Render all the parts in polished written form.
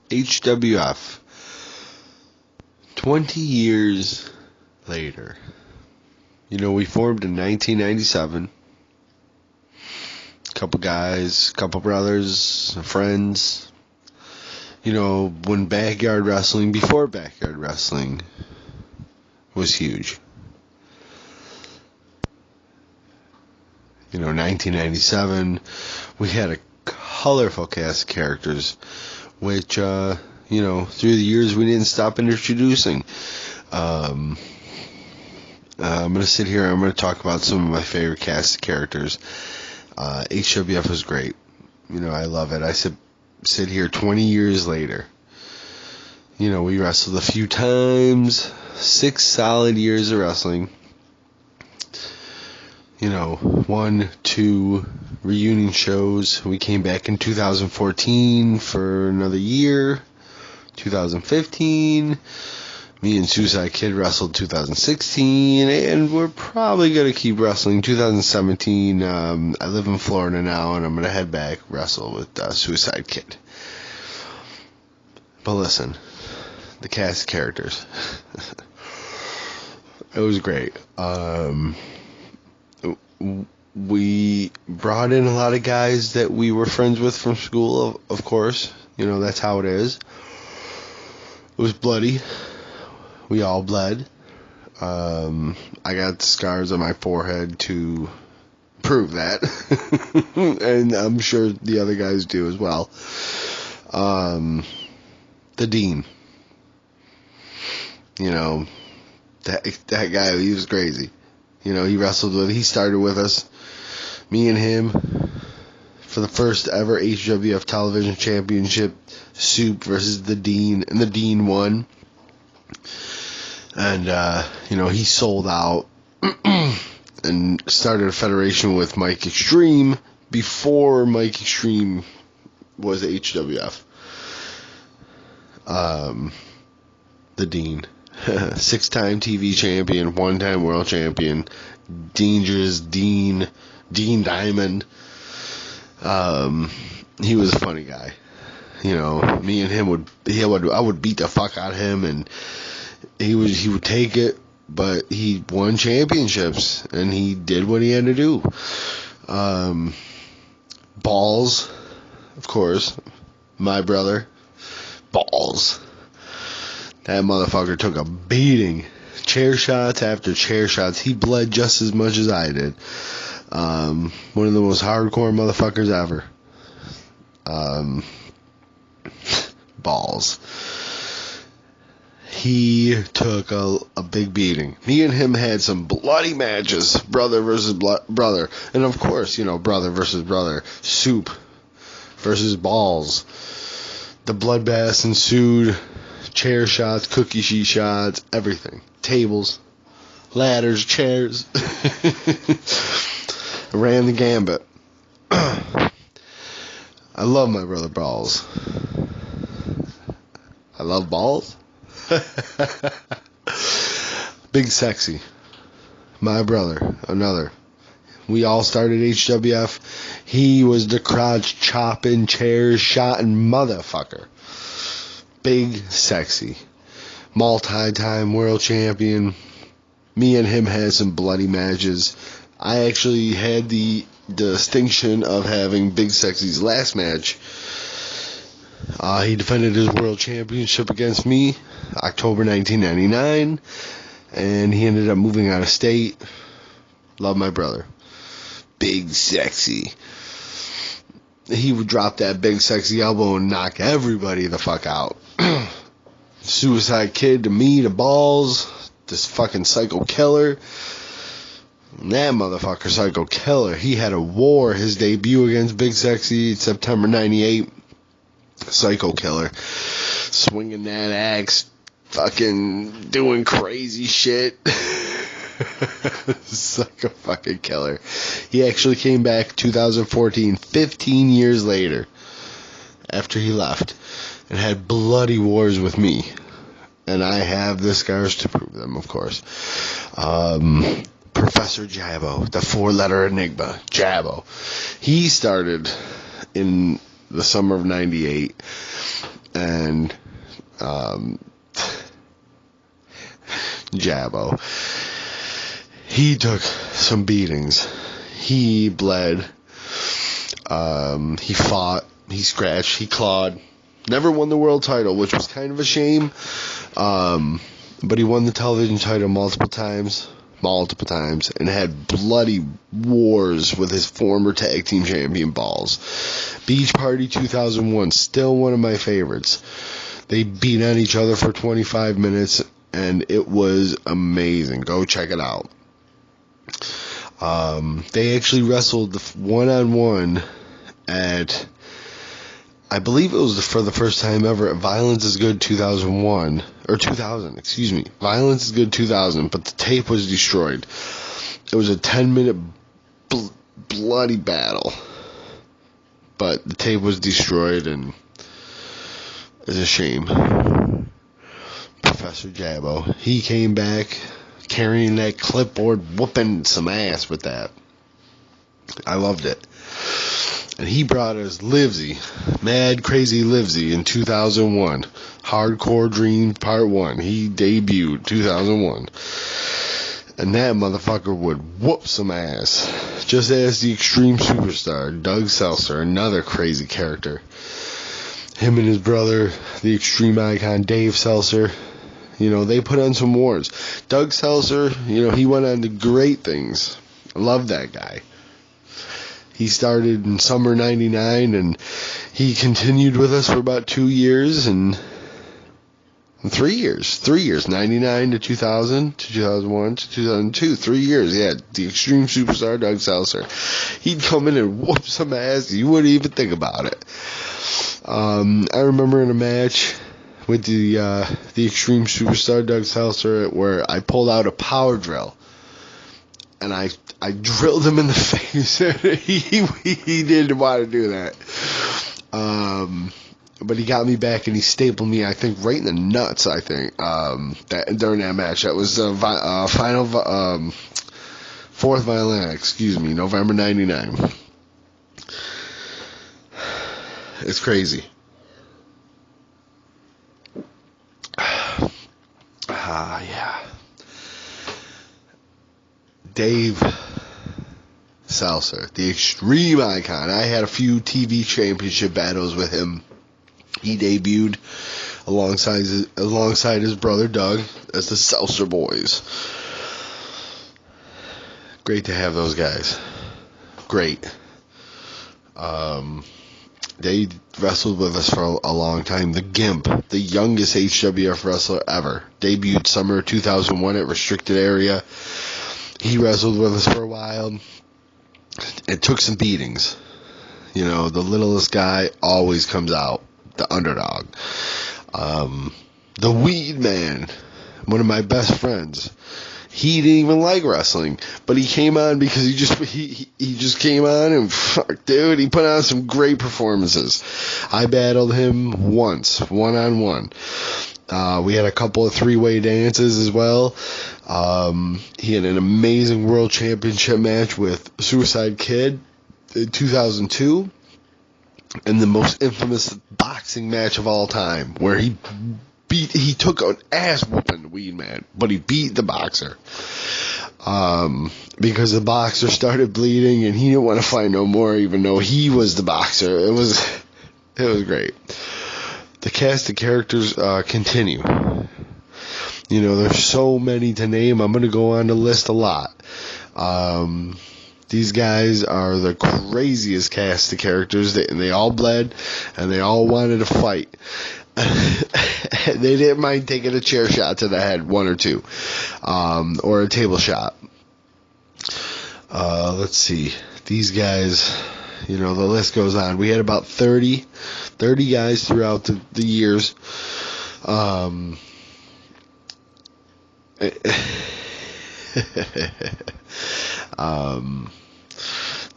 HWF. 20 years later. You know, we formed in 1997. Couple guys, couple brothers, friends. You know, when before backyard wrestling was huge. You know, 1997, we had a colorful cast of characters, which, you know, through the years we didn't stop introducing. I'm going to sit here and I'm going to talk about some of my favorite cast of characters. HWF was great. You know, I love it. I sit here 20 years later. You know, we wrestled a few times, 6 solid years of wrestling. You know, 1, 2 reunion shows. We came back in 2014 for another year. 2015, me and Suicide Kid wrestled 2016, and we're probably going to keep wrestling 2017. I live in Florida now, and I'm going to head back, wrestle with Suicide Kid. But listen, the cast of characters. It was great. We brought in a lot of guys that we were friends with from school, of course. You know, that's how it is. It was bloody. We all bled. I got scars on my forehead to prove that. And I'm sure the other guys do as well. The Dean. You know, that guy, he was crazy. You know, he started with us, me and him, for the first ever HWF Television Championship, Soup versus the Dean, and the Dean won. And, you know, he sold out and started a federation with Mike Extreme before Mike Extreme was HWF. The Dean. 6-time TV champion, 1-time world champion, Dangerous Dean Diamond. He was a funny guy. You know, me and him I would beat the fuck out of him, and he would take it, but he won championships, and he did what he had to do. Balls, of course, my brother, Balls. That motherfucker took a beating. Chair shots after chair shots. He bled just as much as I did. One of the most hardcore motherfuckers ever. Balls. He took a big beating. Me and him had some bloody matches. Brother versus brother. And of course, you know, brother versus brother. Soup versus Balls. The bloodbath ensued. Chair shots, cookie sheet shots, everything. Tables, ladders, chairs. Ran the gambit. I love my brother Balls. I love Balls. Big Sexy. My brother, another. We all started HWF. He was the crotch chopping, chairs shotting motherfucker. Big Sexy. Multi-time world champion. Me and him had some bloody matches. I actually had the distinction of having Big Sexy's last match. He defended his world championship against me, October 1999, and he ended up moving out of state. Love my brother. Big Sexy. He would drop that Big Sexy elbow and knock everybody the fuck out. Suicide Kid to me, to Balls, this fucking Psycho Killer. That motherfucker, Psycho Killer, he had a war. His debut against Big Sexy, September 98. Psycho Killer. Swinging that axe, fucking doing crazy shit. Psycho fucking Killer. He actually came back 2014, 15 years later, after he left, and had bloody wars with me. And I have the scars to prove them, of course. Professor Jabbo, the 4-letter enigma, Jabbo. He started in the summer of 98, and Jabbo. He took some beatings. He bled. He fought. He scratched. He clawed. Never won the world title, which was kind of a shame. But he won the television title multiple times, and had bloody wars with his former tag team champion Balls. Beach Party 2001, still one of my favorites. They beat on each other for 25 minutes, and it was amazing. Go check it out. They actually wrestled one-on-one at, I believe it was for the first time ever, at Violence is Good 2001, or 2000, excuse me. Violence is Good 2000, but the tape was destroyed. It was a 10-minute bloody battle, but the tape was destroyed, and it's a shame. Professor Jabbo, he came back carrying that clipboard, whooping some ass with that. I loved it. And he brought us Livesey, Mad Crazy Livesey in 2001. Hardcore Dream Part 1. He debuted 2001. And that motherfucker would whoop some ass. Just as the Extreme Superstar, Doug Seltzer, another crazy character. Him and his brother, the Extreme Icon, Dave Seltzer, they put on some wars. Doug Seltzer, he went on to great things. I love that guy. He started in summer 99, and he continued with us for about 2 years and 3 years, 99 to 2000 to 2001 to 2002, 3 years. Yeah, the Extreme Superstar, Doug Seltzer. He'd come in and whoop some ass. You wouldn't even think about it. I remember in a match with the Extreme Superstar, Doug Seltzer, where I pulled out a power drill, and I drilled him in the face. He didn't want to do that. But he got me back, and he stapled me, I think, right in the nuts, I think, during that match. That was the fourth violin, November 99. It's crazy. Yeah. Dave Seltzer, the Extreme Icon. I had a few TV championship battles with him. He debuted alongside his brother Doug as the Seltzer Boys. Great to have those guys. Great. They wrestled with us for a long time. The Gimp, the youngest HWF wrestler ever, debuted summer 2001 at Restricted Area. He wrestled with us for a while. It took some beatings. The littlest guy always comes out, the underdog. The Weed Man, one of my best friends. He didn't even like wrestling, but he came on because he just came on and fuck, dude, he put on some great performances. I battled him once, one-on-one. We had a couple of three-way dances as well. He had an amazing world championship match with Suicide Kid in 2002, and the most infamous boxing match of all time, where he took an ass whooping, Weed Man, but he beat the boxer. Because the boxer started bleeding and he didn't want to fight no more, even though he was the boxer. It was great. The cast of characters continue. There's so many to name. I'm going to go on the list a lot. These guys are the craziest cast of characters, and they all bled, and they all wanted to fight. They didn't mind taking a chair shot to the head, one or two, or a table shot. Let's see. These guys, the list goes on. We had about 30 guys throughout the years.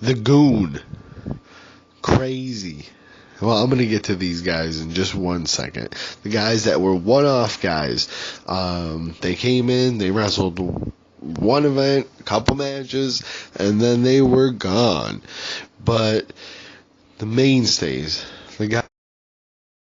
The Goon. Crazy. Well, I'm going to get to these guys in just 1 second. The guys that were one-off guys. They came in, they wrestled one event, a couple matches, and then they were gone. But the mainstays, the guys